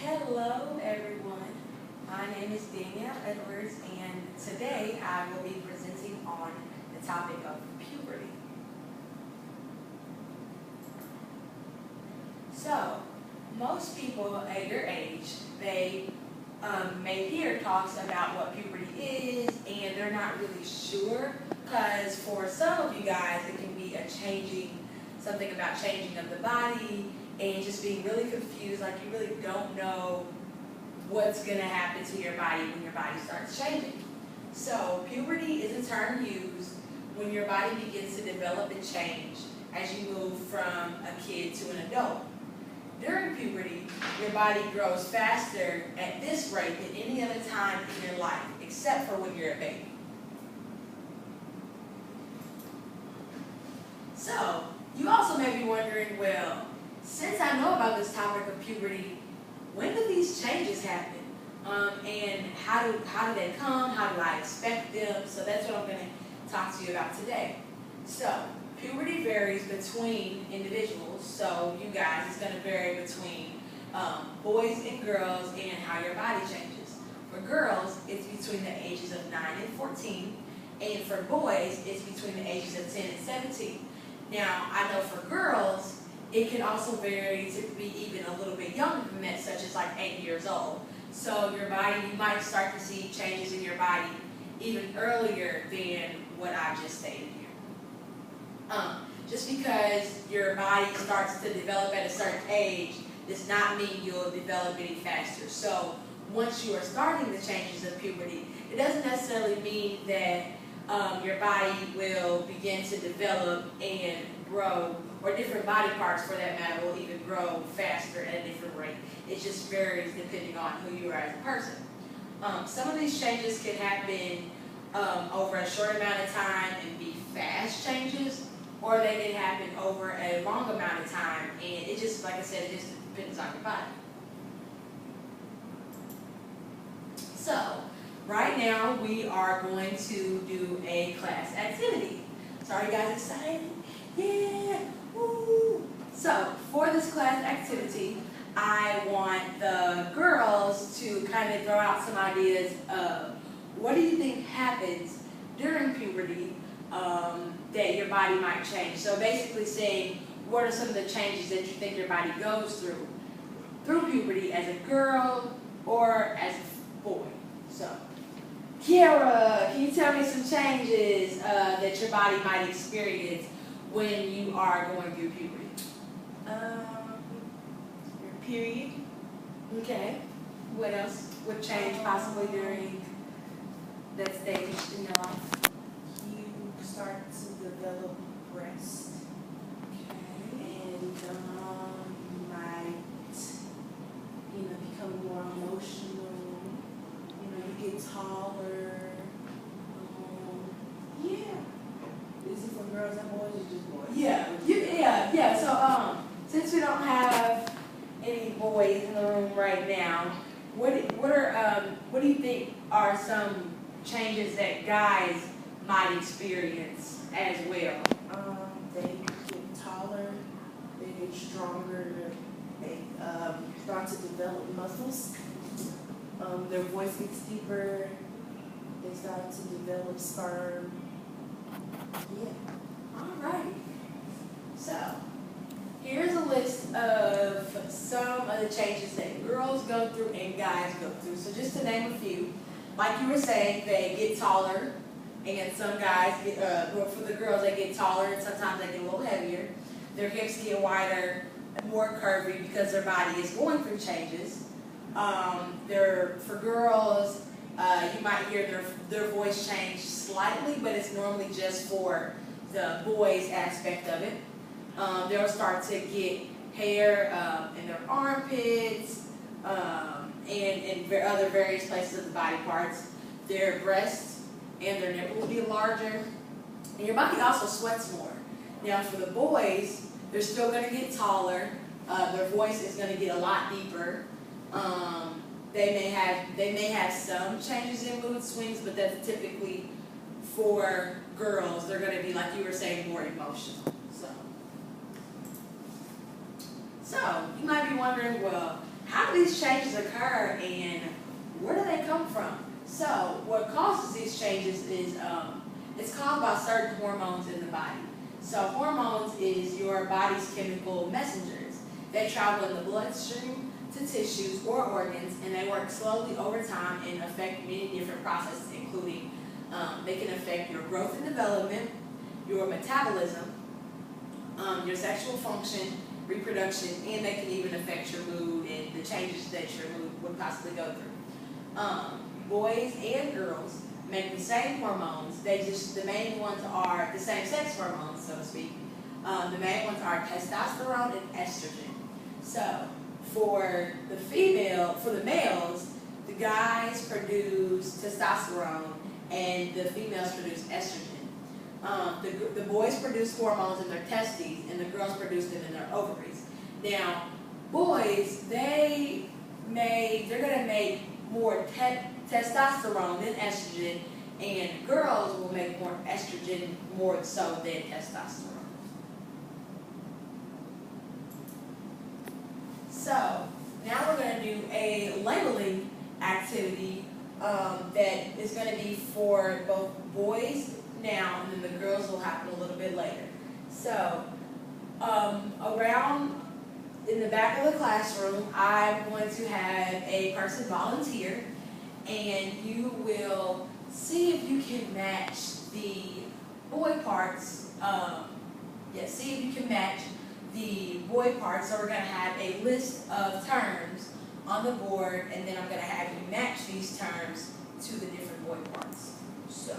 Hello everyone, my name is Danielle Edwards and today I will be presenting on the topic of puberty. So, most people at your age, they may hear talks about what puberty is and they're not really sure because for some of you guys it can be something about changing of the body and just being really confused, like you really don't know what's going to happen to your body when your body starts changing. So puberty is a term used when your body begins to develop and change as you move from a kid to an adult. During puberty, your body grows faster at this rate than any other time in your life, except for when you're a baby. So, you also may be wondering, well, since I know about this topic of puberty, when do these changes happen? And how do they come? How do I expect them? So that's what I'm going to talk to you about today. So, puberty varies between individuals. So, you guys, it's going to vary between boys and girls and how your body changes. For girls, it's between the ages of 9 and 14. And for boys, it's between the ages of 10 and 17. Now, I know for girls, it can also vary to be even a little bit younger than that, such as like 8 years old. So your body, you might start to see changes in your body even earlier than what I just stated here. Just because your body starts to develop at a certain age does not mean you'll develop any faster. So once you are starting the changes of puberty, it doesn't necessarily mean that your body will begin to develop and grow, or different body parts for that matter will even grow faster at a different rate. It just varies depending on who you are as a person. Some of these changes can happen over a short amount of time and be fast changes, or they can happen over a long amount of time, and it just, like I said, it just depends on your body. So, right now we are going to do a class activity. So are you guys excited? Yeah! Woo! So, for this class activity, I want the girls to kind of throw out some ideas of what do you think happens during puberty that your body might change. So basically saying, what are some of the changes that you think your body goes through puberty as a girl or as a boy. So, Kiara, can you tell me some changes that your body might experience when you are going through puberty? Your period. Okay. What else would change possibly during that stage in your life? You start to develop breast. Okay. And you might, become more emotional. You get taller. Yeah. Is it for girls and boys or just boys? Yeah. So, since we don't have any boys in the room right now, what do you think are some changes that guys might experience as well? They get taller. They get stronger. They start to develop muscles. Their voice gets deeper. They start to develop sperm. Yeah. Alright. So, here's a list of some of the changes that girls go through and guys go through. So just to name a few, like you were saying, they get taller, and some guys get, well, for the girls, they get taller, and sometimes they get a little heavier. Their hips get wider, more curvy because their body is going through changes. For girls, you might hear their voice change slightly, but it's normally just for the boys aspect of it. They'll start to get hair in their armpits and other various places of the body parts. Their breasts and their nipple will be larger. And your body also sweats more. Now for the boys, they're still going to get taller. Their voice is going to get a lot deeper. They may have some changes in mood swings, but that's typically for girls. They're going to be, like you were saying, more emotional. So you might be wondering, well, how do these changes occur and where do they come from? So what causes these changes is it's caused by certain hormones in the body. So hormones is your body's chemical messengers. They travel in the bloodstream to tissues or organs, and they work slowly over time and affect many different processes, including they can affect your growth and development, your metabolism, your sexual function, reproduction, and they can even affect your mood and the changes that your mood would possibly go through. Boys and girls make the same hormones. The main ones are the same sex hormones, so to speak. The main ones are testosterone and estrogen. So for the males, the guys produce testosterone and the females produce estrogen. The boys produce hormones in their testes and the girls produce them in their ovaries. Now, boys, they're gonna make more testosterone than estrogen, and girls will make more estrogen more so than testosterone. So now we're going to do a labeling activity that is going to be for both boys now, and then the girls will happen a little bit later. So around in the back of the classroom, I'm going to have a person volunteer, and you will see if you can match the boy parts. See if you can match the boy parts. So we're going to have a list of terms on the board, and then I'm going to have you match these terms to the different boy parts. So.